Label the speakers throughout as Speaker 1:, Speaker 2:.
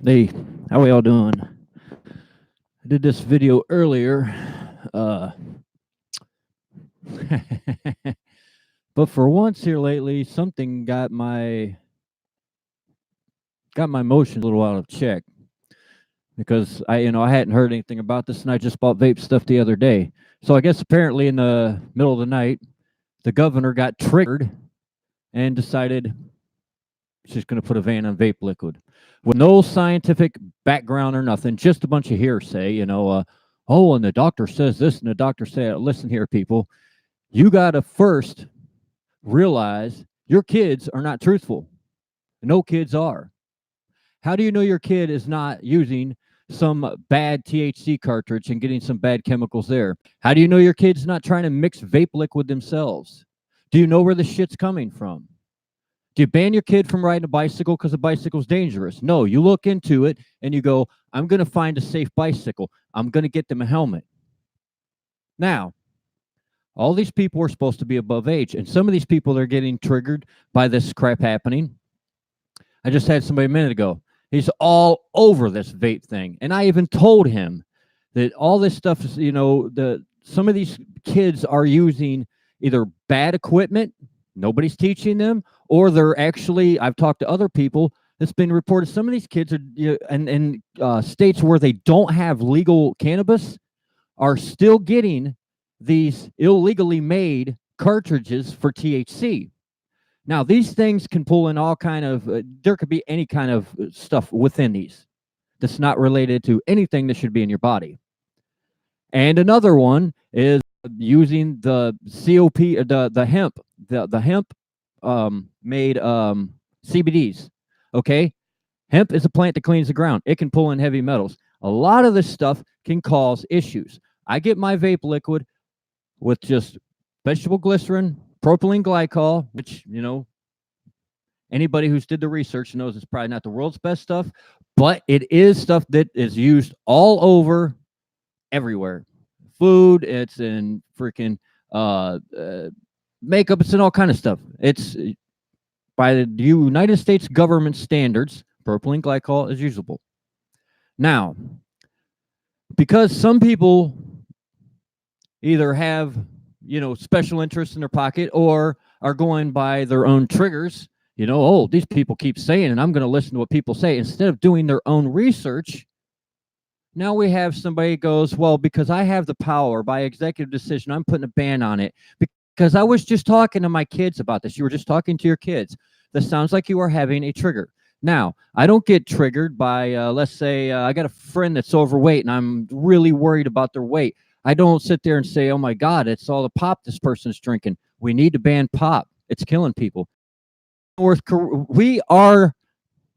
Speaker 1: Hey, how are y'all doing? I did this video earlier, uh, but for once here lately, something got my emotions a little out of check because I hadn't heard anything about this, and I just bought vape stuff the other day. So I guess apparently in the middle of the night, the governor got triggered and decided she's going to put a ban on vape liquid with no scientific background or nothing, just a bunch of hearsay. Oh, and the doctor says this, and the doctor said, listen here, people, you got to first realize your kids are not truthful. No kids are. How do you know your kid is not using some bad THC cartridge and getting some bad chemicals there? How do you know your kid's not trying to mix vape liquid themselves? Do you know where the shit's coming from? Do you ban your kid from riding a bicycle because a bicycle's dangerous? No, you look into it and you go, I'm going to find a safe bicycle. I'm going to get them a helmet. Now, all these people are supposed to be above age, and some of these people are getting triggered by this crap happening. I just had somebody a minute ago. He's all over this vape thing, and I even told him that all this stuff is, some of these kids are using either bad equipment, nobody's teaching them, or they're actually, I've talked to other people, it's been reported some of these kids are in states where they don't have legal cannabis are still getting these illegally made cartridges for THC. Now, these things can pull in all kind of, there could be any kind of stuff within these that's not related to anything that should be in your body. And another one is using the COP, the hemp, the hemp made CBDs. Okay, hemp is a plant that cleans the ground. It can pull in heavy metals. A lot of this stuff can cause issues. I get my vape liquid with just vegetable glycerin, propylene glycol, which anybody who's did the research knows it's probably not the world's best stuff, but it is stuff that is used all over, everywhere. Food, it's in freaking makeup, it's in all kind of stuff. It's by the United States government standards, propylene glycol is usable. Now, because some people either have, special interests in their pocket or are going by their own triggers, oh, these people keep saying, and I'm going to listen to what people say instead of doing their own research. Now we have somebody goes, well, because I have the power by executive decision, I'm putting a ban on it because I was just talking to my kids about this. You were just talking to your kids. This sounds like you are having a trigger. Now, I don't get triggered by, let's say, I got a friend that's overweight and I'm really worried about their weight. I don't sit there and say, oh my God, it's all the pop this person's drinking. We need to ban pop. It's killing people. We are,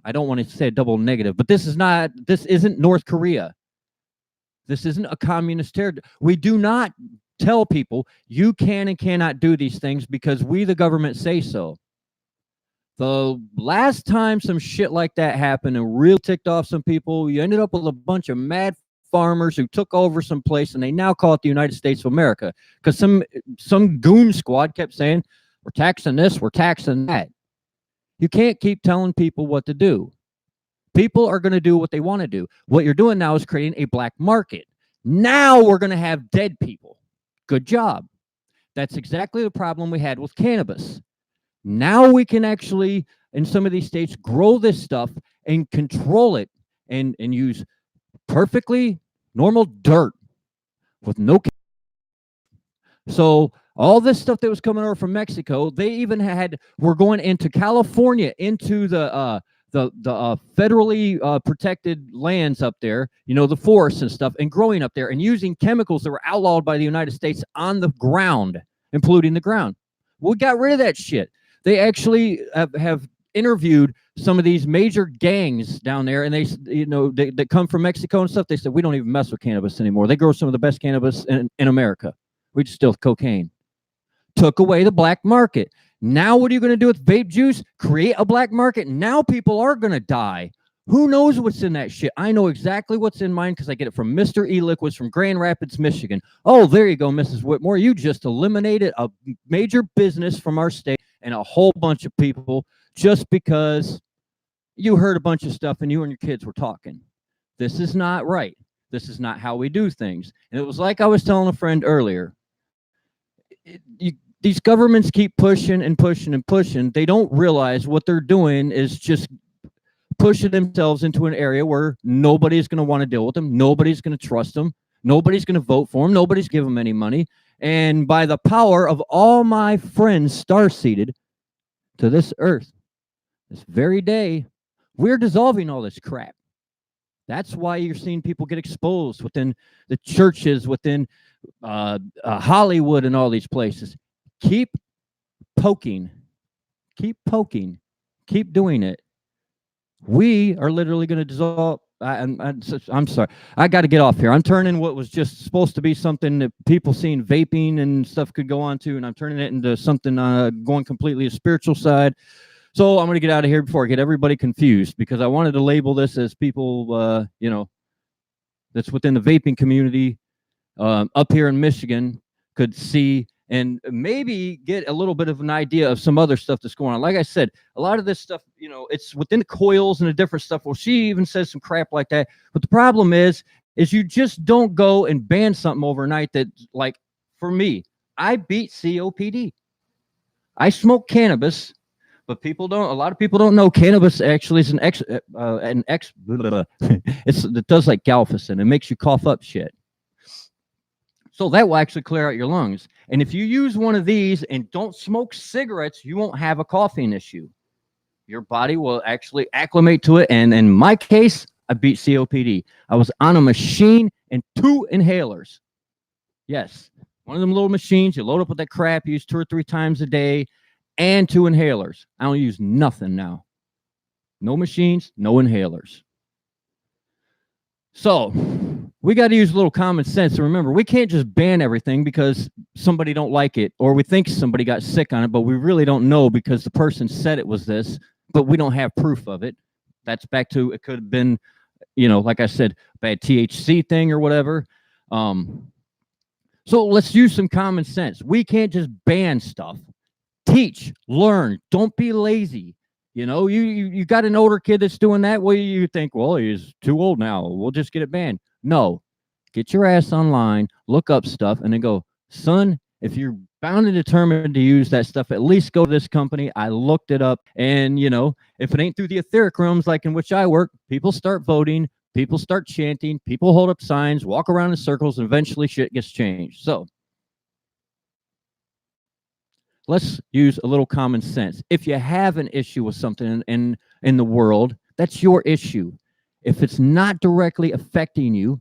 Speaker 1: I don't want to say a double negative, but this isn't North Korea. This isn't a communist territory. We do not tell people you can and cannot do these things because we, the government, say so. The last time some shit like that happened and really ticked off some people, you ended up with a bunch of mad farmers who took over some place, and they now call it the United States of America because some goon squad kept saying, we're taxing this, we're taxing that. You can't keep telling people what to do. People are going to do what they want to do. What you're doing now is creating a black market. Now we're going to have dead people. Good job. That's exactly the problem we had with cannabis. Now we can actually, in some of these states, grow this stuff and control it and use perfectly normal dirt with no. So all this stuff that was coming over from Mexico, they even were going into California, into the federally protected lands up there, the forests and stuff, and growing up there and using chemicals that were outlawed by the United States on the ground and polluting the ground. We got rid of that shit. They actually have interviewed some of these major gangs down there, and they that come from Mexico and stuff. They said, we don't even mess with cannabis anymore. They grow some of the best cannabis in America. We just still cocaine. Took away the black market. Now what are you going to do with vape juice? Create a black market. Now people are going to die. Who knows what's in that shit? I know exactly what's in mine because I get it from Mr. E-Liquids from Grand Rapids, Michigan. Oh, there you go, Mrs. Whitmore. You just eliminated a major business from our state and a whole bunch of people just because, you heard a bunch of stuff and you and your kids were talking. This is not right. This is not how we do things. And it was like I was telling a friend earlier. These governments keep pushing and pushing and pushing. They don't realize what they're doing is just pushing themselves into an area where nobody's going to want to deal with them. Nobody's going to trust them. Nobody's going to vote for them. Nobody's give them any money. And by the power of all my friends star-seeded to this earth, this very day, we're dissolving all this crap. That's why you're seeing people get exposed within the churches, within Hollywood and all these places. Keep poking. Keep poking. Keep doing it. We are literally going to dissolve. I'm sorry. I got to get off here. I'm turning what was just supposed to be something that people seeing vaping and stuff could go on to, and I'm turning it into something going completely a spiritual side. So I'm going to get out of here before I get everybody confused, because I wanted to label this as people, that's within the vaping community up here in Michigan could see and maybe get a little bit of an idea of some other stuff that's going on. Like I said, a lot of this stuff, it's within the coils and the different stuff. Well, she even says some crap like that. But the problem is you just don't go and ban something overnight that, like, for me, I beat COPD. I smoke cannabis, but a lot of people don't know cannabis actually is it does like galphacin. It makes you cough up shit. So that will actually clear out your lungs. And if you use one of these and don't smoke cigarettes, you won't have a coughing issue. Your body will actually acclimate to it. And in my case, I beat COPD. I was on a machine and 2 inhalers. Yes, one of them little machines. You load up with that crap, you use 2 or 3 times a day, and 2 inhalers. I don't use nothing now. No machines, no inhalers. So we got to use a little common sense. And remember, we can't just ban everything because somebody don't like it, or we think somebody got sick on it, but we really don't know because the person said it was this, but we don't have proof of it. That's back to, it could have been, like I said, bad THC thing or whatever. So let's use some common sense. We can't just ban stuff. Teach, learn, don't be lazy. You got an older kid that's doing that. Well, you think, well, he's too old now. We'll just get it banned. No, get your ass online, look up stuff, and then go, son, if you're bound and determined to use that stuff, at least go to this company. I looked it up. And, if it ain't through the etheric realms like in which I work, people start voting, people start chanting, people hold up signs, walk around in circles, and eventually shit gets changed. So let's use a little common sense. If you have an issue with something in the world, that's your issue. If it's not directly affecting you,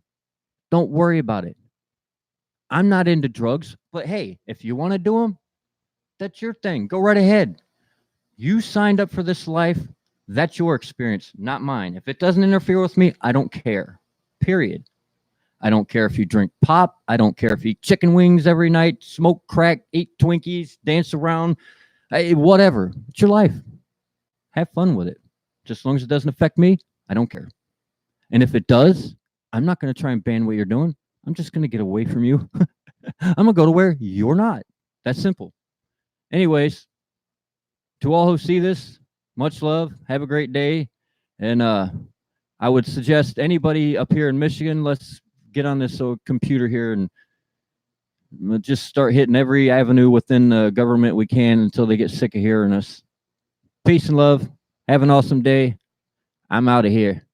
Speaker 1: don't worry about it. I'm not into drugs, but hey, if you want to do them, that's your thing. Go right ahead. You signed up for this life. That's your experience, not mine. If it doesn't interfere with me, I don't care. Period. I don't care if you drink pop. I don't care if you eat chicken wings every night, smoke crack, eat Twinkies, dance around, whatever. It's your life. Have fun with it. Just as long as it doesn't affect me, I don't care. And if it does, I'm not going to try and ban what you're doing. I'm just going to get away from you. I'm going to go to where you're not. That's simple. Anyways, to all who see this, much love. Have a great day. And I would suggest anybody up here in Michigan, let's get on this computer here and just start hitting every avenue within the government we can until they get sick of hearing us. Peace and love. Have an awesome day. I'm out of here.